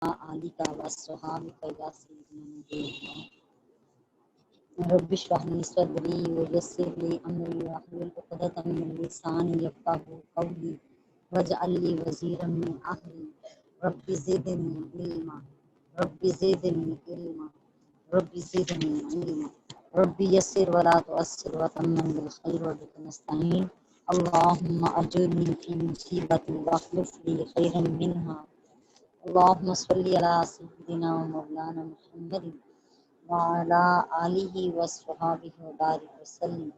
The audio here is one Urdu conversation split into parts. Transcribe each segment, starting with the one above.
آلِکَ وَأَصْحَابِکَ یا سیدنا نبی رب اشرح لي صدري ويسر لي أمري واحلل عقدة من لساني يفقهوا قولي واجعل لي وزيرا من أهلي رب زدني علما رب زدني علما رب زدني علما رب يسر ولا تؤسر وتمم بالخير وبك نستعين اللهم أجرني في مصيبتي واخلف لي خيرا منها اللهم صل على سيدنا ومولانا محمد وعلى آلہ وصحبہ وبارک وسلم۔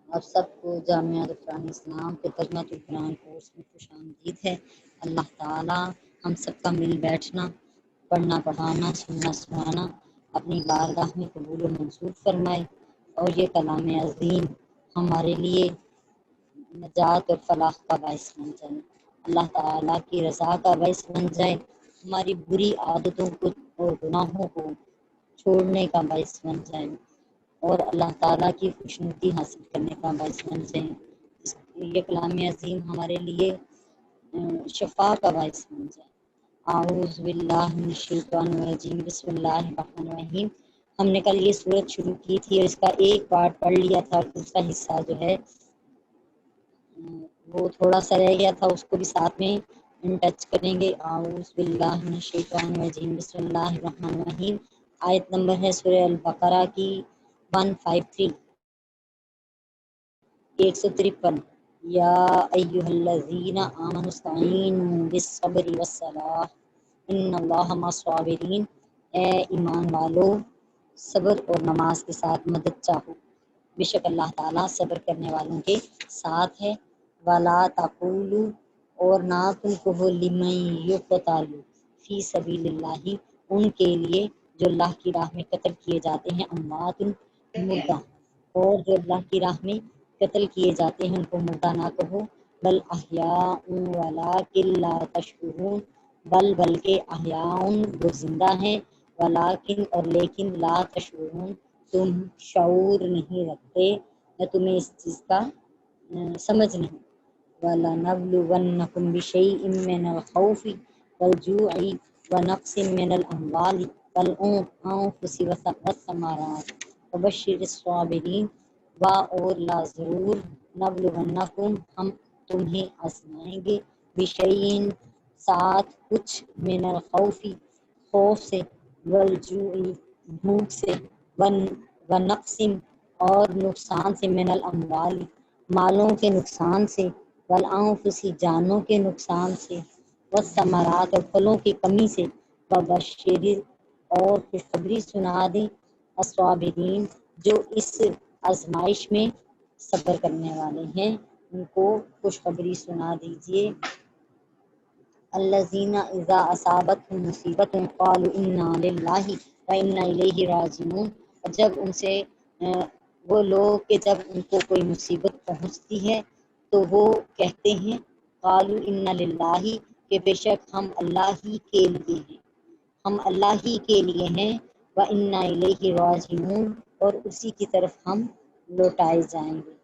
آپ سب کو جامعہ دفران اسلام کے ترجمہ القرآن کورس میں خوش آمدید ہے۔ اللہ تعالی ہم سب کا مل بیٹھنا، پڑھنا پڑھانا، سننا سنانا اپنی بارگاہ میں قبول و منظور فرمائے، اور یہ کلام عظیم ہمارے لیے نجات اور فلاح کا باعث بن جائے، اللہ تعالیٰ کی رضا کا باعث بن جائے، ہماری بری عادتوں کو اور گناہوں کو چھوڑنے کا باعث بن جائے، اور اللہ تعالیٰ کی خوشنودی حاصل کرنے کا باعث بن جائے۔ یہ کلام عظیم ہمارے لیے شفا کا باعث بن جائے۔ اعوذ باللہ من الشیطان الرجیم، بسم اللہ الرحمن الرحیم۔ ہم نے کل یہ سورت شروع کی تھی اور اس کا ایک پارٹ پڑھ لیا تھا، اور دوسرا حصہ جو ہے وہ تھوڑا سا رہ گیا تھا، اس کو بھی ساتھ میں ٹچ کریں گے۔ اعوذ باللہ من الشیطان الرجیم، بسم اللہ الرحمن الرحیم۔ آیت نمبر ہے سورہ البقرہ کی 153 153۔ یا ایھا الذین آمنوا استعینوا بالصبر والصلاۃ ان اللہ مع الصابرین۔ اے ایمان والو، صبر اور نماز کے ساتھ مدد چاہو، بے شک اللہ تعالیٰ صبر کرنے والوں کے ساتھ ہے۔ ولا تقولوا، اور نہ تم کہو، لمن یقتل فی سبیل اللہ، ان کے لیے جو اللہ کی راہ میں قتل کیے جاتے ہیں، اموات مردہ، اور جو اللہ کی راہ میں قتل کیے جاتے ہیں ان کو مردہ نہ کہو، بل احیاء ولکن لا تشعرون، بلکہ احیاء وہ زندہ ہیں، ولکن اور لیکن لا تشعرون تم شعور نہیں رکھتے، یا تمہیں اس چیز کا سمجھ نہیں۔ وَلَنَبْلُوَنَّكُمْ بِشَيْءٍ مِّنَ الْخَوْفِ وَالْجُوعِ وَنَقْصٍ مِّنَ الْأَمْوَالِ وَالْأَنفُسِ وَالثَّمَرَاتِ وَبَشِّرِ الصَّابِرِينَ۔ اور لا ضرور، نبلونکم ہم تمہیں آزمائیں گے، بشیء ساتھ کچھ، من الخوف خوف سے، والجوع بھوک سے، ونقص اور نقصان سے، من الاموال مالوں کے نقصان سے، والانفس جانوں کے نقصان سے، والثمرات اور پھلوں کی کمی سے، وبشر اور خوشخبری سنا دیں، الصابرین جو اس آزمائش میں صبر کرنے والے ہیں، ان کو خوشخبری سنا دیجیے۔ الذین اذا اصابتهم مصیبۃ قالوا انا للہ وانا الیہ راجعون۔ اور جب ان سے وہ لوگ کہ جب ان کو کوئی مصیبت پہنچتی ہے تو وہ کہتے ہیں، قالوا انا للہ کہ بے شک ہم اللہ ہی کے لیے ہیں، ہم اللہ ہی کے لیے ہیں، وانا الیہ راجعون اور اسی کی طرف ہم لوٹائے جائیں گے۔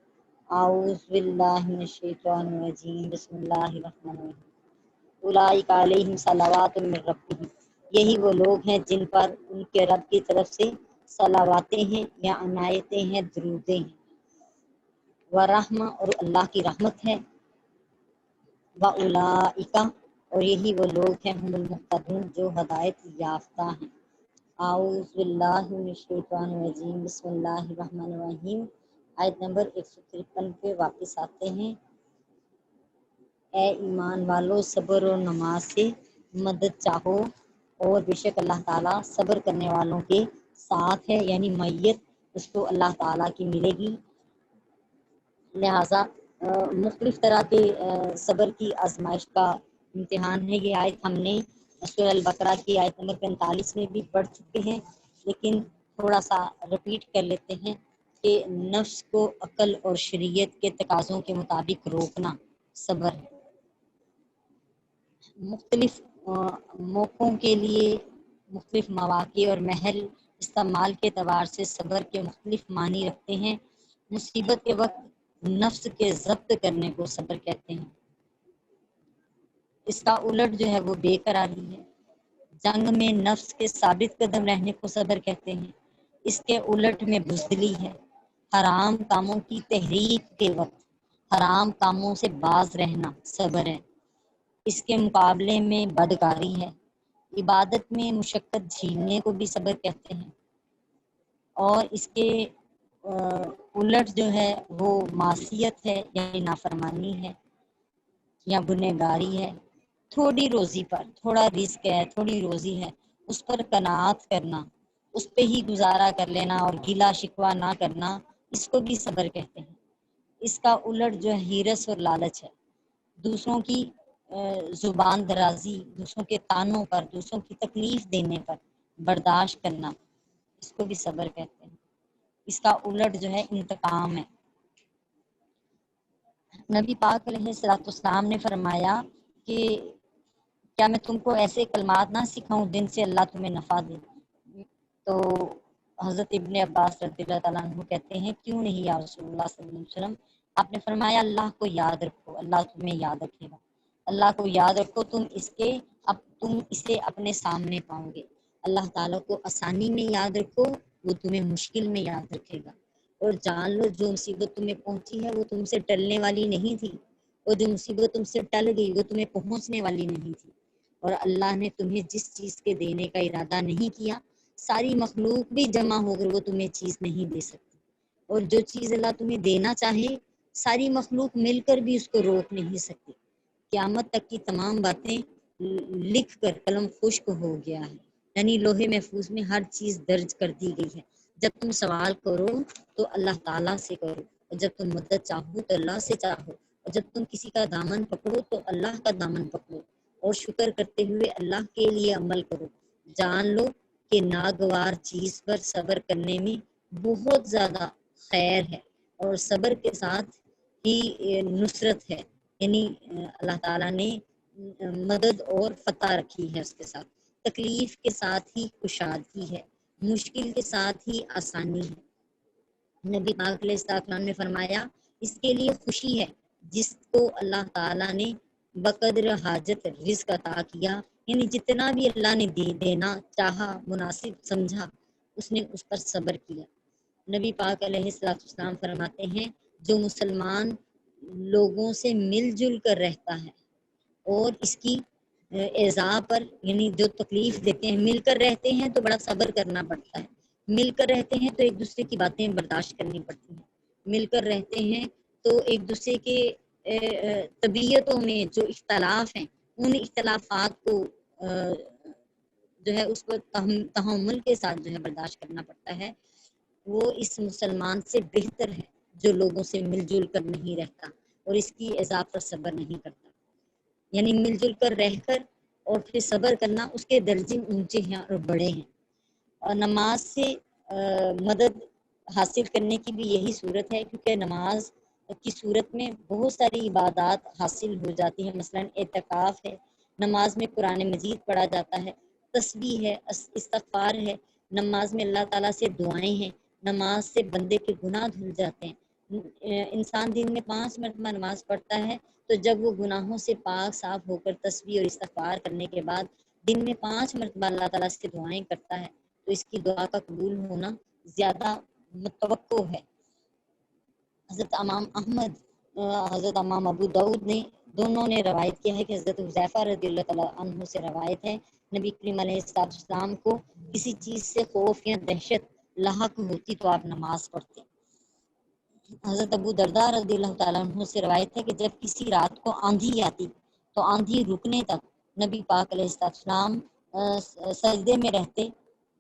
اعوذ باللہ من الشیطان الرجیم، بسم اللہ الرحمن الرحیم۔ اولئک علیہم صلوات من ربہم، یہی وہ لوگ ہیں جن پر ان کے رب کی طرف سے صلواتیں ہیں یا عنایتیں ہیں، درودیں ہیں، ورحمہ اور اللہ کی رحمت ہے، واولئک اور یہی وہ لوگ ہیں، ہم المہتدون جو ہدایت یافتہ ہیں۔ اعوذ باللہ من الشیطان الرجیم، بسم اللہ الرحمن الرحیم۔ آیت نمبر 153 پہ واپس آتے ہیں۔ اے ایمان والو، صبر و نماز سے مدد چاہو، اور بے شک اللہ تعالیٰ صبر کرنے والوں کے ساتھ ہے، یعنی معیت اس کو اللہ تعالیٰ کی ملے گی۔ لہٰذا مختلف طرح کے صبر کی آزمائش کا امتحان ہے۔ یہ آیت ہم نے سورہ البقرہ کی آیت نمبر 45 میں بھی پڑھ چکے ہیں، لیکن تھوڑا سا رپیٹ کر لیتے ہیں کہ نفس کو عقل اور شریعت کے تقاضوں کے مطابق روکنا صبر ہے۔ مختلف موقعوں کے لیے مختلف مواقع اور محل استعمال کے اعتبار سے صبر کے مختلف معنی رکھتے ہیں۔ مصیبت کے وقت نفس کے ضبط کرنے کو صبر کہتے ہیں۔ اس کا الٹ جو ہے وہ بے قراری ہے۔ جنگ میں نفس کے ثابت قدم رہنے کو صبر کہتے ہیں، اس کے الٹ میں بزدلی ہے۔ حرام کاموں کی تحریک کے وقت حرام کاموں سے باز رہنا صبر ہے، اس کے مقابلے میں بدکاری ہے۔ عبادت میں مشقت جھیلنے کو بھی صبر کہتے ہیں، اور اس کے الٹ جو ہے وہ معصیت ہے، یعنی نافرمانی ہے یا گنہگاری ہے۔ تھوڑی روزی پر، تھوڑا رزق ہے، تھوڑی روزی ہے، اس پر قناعت کرنا، اس پہ ہی گزارا کر لینا اور گلا شکوہ نہ کرنا، اس کو بھی صبر کہتے ہیں۔ اس کا الٹ جو ہے ہیرس اور لالچ ہے، دوسروں کی زبان درازی، دوسروں کے تانوں پر، دوسروں کی تکلیف دینے پر برداشت کرنا، اس کو بھی صبر کہتے ہیں۔ اس کا الٹ جو ہے انتقام ہے۔ نبی پاک علیہ السلام نے فرمایا کہ کیا میں تم کو ایسے کلمات نہ سکھاؤں جن سے اللہ تمہیں نفع دے؟ تو حضرت ابن عباس رضی اللہ تعالیٰ عنہ کہتے ہیں کیوں نہیں یا رسول اللہ صلی اللہ علیہ وسلم؟ آپ نے فرمایا اللہ کو یاد رکھو، اللہ تمہیں یاد رکھے گا۔ اللہ کو یاد رکھو، تم اسے اپنے سامنے پاؤ گے۔ اللہ تعالیٰ کو آسانی میں یاد رکھو، وہ تمہیں مشکل میں یاد رکھے گا۔ اور جان لو جو مصیبت تمہیں پہنچی ہے وہ تم سے ٹلنے والی نہیں تھی، اور جو مصیبت تم سے ٹل گئی وہ تمہیں پہنچنے والی نہیں تھی۔ اور اللہ نے تمہیں جس چیز کے دینے کا ارادہ نہیں کیا، ساری مخلوق بھی جمع ہو کر وہ تمہیں چیز نہیں دے سکتی، اور جو چیز اللہ تمہیں دینا چاہے ساری مخلوق مل کر بھی اس کو روک نہیں سکتی۔ قیامت تک کی تمام باتیں لکھ کر قلم خشک ہو گیا ہے، یعنی لوہے محفوظ میں ہر چیز درج کر دی گئی ہے۔ جب تم سوال کرو تو اللہ تعالیٰ سے کرو، اور جب تم مدد چاہو تو اللہ سے چاہو، اور جب تم کسی کا دامن پکڑو تو اللہ کا دامن پکڑو، اور شکر کرتے ہوئے اللہ کے لیے عمل کرو۔ جان لو کہ ناگوار چیز پر صبر کرنے میں بہت زیادہ خیر ہے، اور صبر کے ساتھ ہی نصرت ہے، یعنی اللہ تعالیٰ نے مدد اور فتح رکھی ہے اس کے ساتھ۔ تکلیف کے ساتھ ہی کشادگی ہے، مشکل کے ساتھ ہی آسانی ہے۔ نبی پاک علیہ السلام نے فرمایا اس کے لیے خوشی ہے جس کو اللہ تعالیٰ نے بقدر حاجت رزق عطا کیا، یعنی جتنا بھی اللہ نے دینا چاہا، مناسب سمجھا، اس نے اس پر صبر کیا۔ نبی پاک علیہ السلام فرماتے ہیں جو مسلمان لوگوں سے مل جل کر رہتا ہے اور اس کی ایذا پر، یعنی جو تکلیف دیتے ہیں، مل کر رہتے ہیں تو بڑا صبر کرنا پڑتا ہے، مل کر رہتے ہیں تو ایک دوسرے کی باتیں برداشت کرنی پڑتی ہیں، مل کر رہتے ہیں تو ایک دوسرے کے طبیعتوں میں جو اختلاف ہیں ان اختلافات کو جو ہے اس کو تحمل کے ساتھ جو ہے برداشت کرنا پڑتا ہے۔ وہ اس مسلمان سے بہتر ہے جو لوگوں سے مل جل کر نہیں رہتا اور اس کی ایذا پر صبر نہیں کرتا، یعنی مل جل کر رہ کر اور پھر صبر کرنا اس کے درجے اونچے ہیں اور بڑے ہیں۔ اور نماز سے مدد حاصل کرنے کی بھی یہی صورت ہے، کیونکہ نماز کی صورت میں بہت ساری عبادات حاصل ہو جاتی ہیں، مثلا اعتکاف ہے، نماز میں قرآن مجید پڑھا جاتا ہے، تسبیح ہے، استغفار ہے، نماز میں اللہ تعالیٰ سے دعائیں ہیں، نماز سے بندے کے گناہ دھل جاتے ہیں۔ انسان دن میں 5 مرتبہ نماز پڑھتا ہے، تو جب وہ گناہوں سے پاک صاف ہو کر تسبیح اور استغفار کرنے کے بعد دن میں 5 مرتبہ اللہ تعالیٰ سے دعائیں کرتا ہے تو اس کی دعا کا قبول ہونا زیادہ متوقع ہے۔ حضرت امام احمد، حضرت امام ابو داؤد نے دونوں نے روایت کیا ہے کہ حضرت حذیفہ رضی اللہ تعالیٰ عنہ سے روایت ہے نبی کریم علیہ السلام کو کسی چیز سے خوف یا دہشت لاحق ہوتی تو آپ نماز پڑھتے۔ حضرت ابو درداء رضی اللہ تعالیٰ عنہ سے روایت ہے کہ جب کسی رات کو آندھی آتی تو آندھی رکنے تک نبی پاک علیہ السلام سجدے میں رہتے،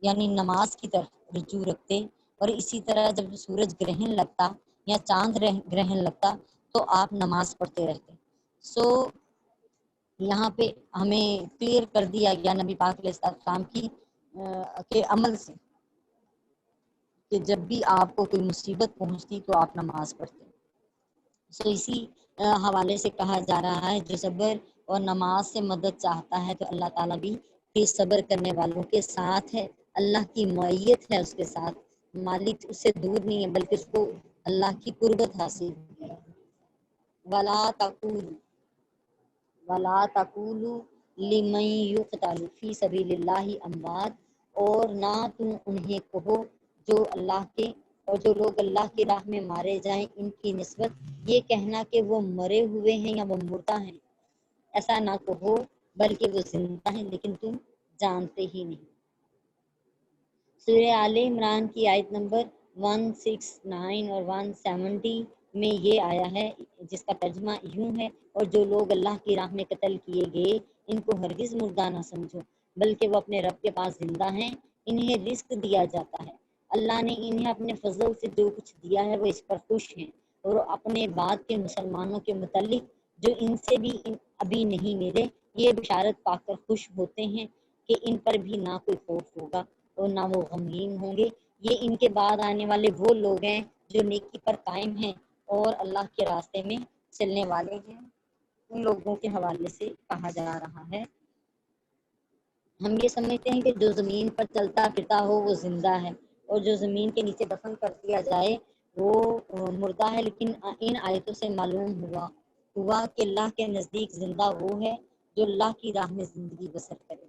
یعنی نماز کی طرف رجوع رکھتے، اور اسی طرح جب سورج گرہن لگتا یا چاند گرہن لگتا تو آپ نماز پڑھتے رہتے۔ سو یہاں پہ ہمیں کلیئر کر دیا گیا نبی پاک علیہ السلام کے عمل سے کہ جب بھی آپ کو کوئی مصیبت پہنچتی تو آپ نماز پڑھتے۔ سو اسی حوالے سے کہا جا رہا ہے جو صبر اور نماز سے مدد چاہتا ہے تو اللہ تعالیٰ بھی پھر صبر کرنے والوں کے ساتھ ہے، اللہ کی معیت ہے اس کے ساتھ، مالک اس سے دور نہیں ہے بلکہ اس کو اللہ کی قربت حاصل ہے۔ وَلَا تَقُولُوا ولا تقولوا لمن یقتل فی سبیل اللہ اموات، اور نہ تم انہیں کہو جو اللہ کے اور جو لوگ اللہ کی راہ میں مارے جائیں ان کی نسبت یہ کہنا کہ وہ مرے ہوئے ہیں یا وہ مردہ ہیں، ایسا نہ کہو بلکہ وہ زندہ ہیں لیکن تم جانتے ہی نہیں۔ سورہ آل عمران کی آیت نمبر 169 اور 170 میں یہ آیا ہے جس کا ترجمہ یوں ہے، اور جو لوگ اللہ کی راہ میں قتل کیے گئے ان کو ہرگز مردہ نہ سمجھو بلکہ وہ اپنے رب کے پاس زندہ ہیں، انہیں رزق دیا جاتا ہے، اللہ نے انہیں اپنے فضل سے جو کچھ دیا ہے وہ اس پر خوش ہیں، اور وہ اپنے بعد کے مسلمانوں کے متعلق جو ان سے بھی ابھی نہیں ملے یہ بشارت پا کر خوش ہوتے ہیں کہ ان پر بھی نہ کوئی خوف ہوگا اور نہ وہ غمگین ہوں گے، یہ ان کے بعد آنے والے وہ لوگ ہیں جو نیکی پر قائم ہیں اور اللہ کے راستے میں چلنے والے ہیں۔ ان لوگوں کے حوالے سے کہا جا رہا ہے، ہم یہ سمجھتے ہیں کہ جو زمین پر چلتا پھرتا ہو وہ زندہ ہے اور جو زمین کے نیچے دفن کر دیا جائے وہ مردہ ہے، لیکن ان آیتوں سے معلوم ہوا کہ اللہ کے نزدیک زندہ وہ ہے جو اللہ کی راہ میں زندگی بسر کرے،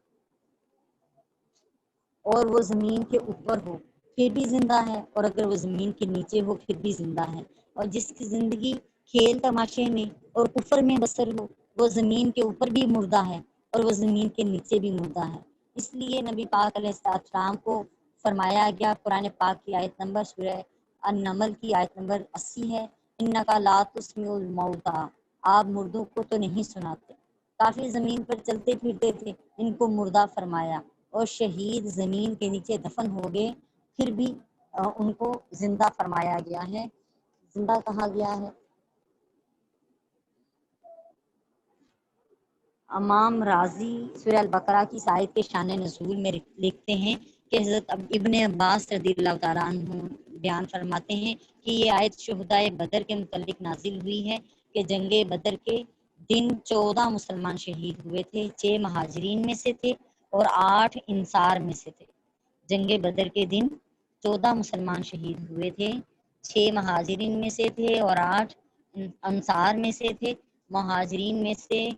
اور وہ زمین کے اوپر ہو پھر بھی زندہ ہے اور اگر وہ زمین کے نیچے ہو پھر بھی زندہ ہے، اور جس کی زندگی کھیل تماشے میں اور کفر میں بسر ہو وہ زمین کے اوپر بھی مردہ ہے اور وہ زمین کے نیچے بھی مردہ ہے۔ اس لیے نبی پاک علیہ السلام کو فرمایا گیا، قرآن پاک کی آیت نمبر سورہ النمل کی آیت نمبر 80 ہے، انک لا تسمع الموتیٰ، آپ مردوں کو تو نہیں سناتے۔ کافی زمین پر چلتے پھرتے تھے، ان کو مردہ فرمایا، اور شہید زمین کے نیچے دفن ہو گئے پھر بھی ان کو زندہ فرمایا گیا ہے، زندہ کہا گیا ہے۔ امام راضی سورہ البقرہ کی آیت کے شان نزول میں لکھتے ہیں کہ حضرت ابن عباس رضی اللہ تعالیٰ عنہ بیان فرماتے ہیں کہ یہ آیت شہداء بدر کے متعلق نازل ہوئی ہے کہ جنگ بدر کے دن 14 مسلمان شہید ہوئے تھے، 6 مہاجرین میں سے تھے اور 8 انصار میں سے تھے۔ جنگ بدر کے دن 14 مسلمان شہید ہوئے تھے، 6 مہاجرین میں سے تھے اور 8 انصار میں سے تھے۔ مہاجرین میں سے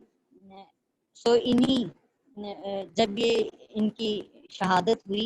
جب یہ ان کی شہادت ہوئی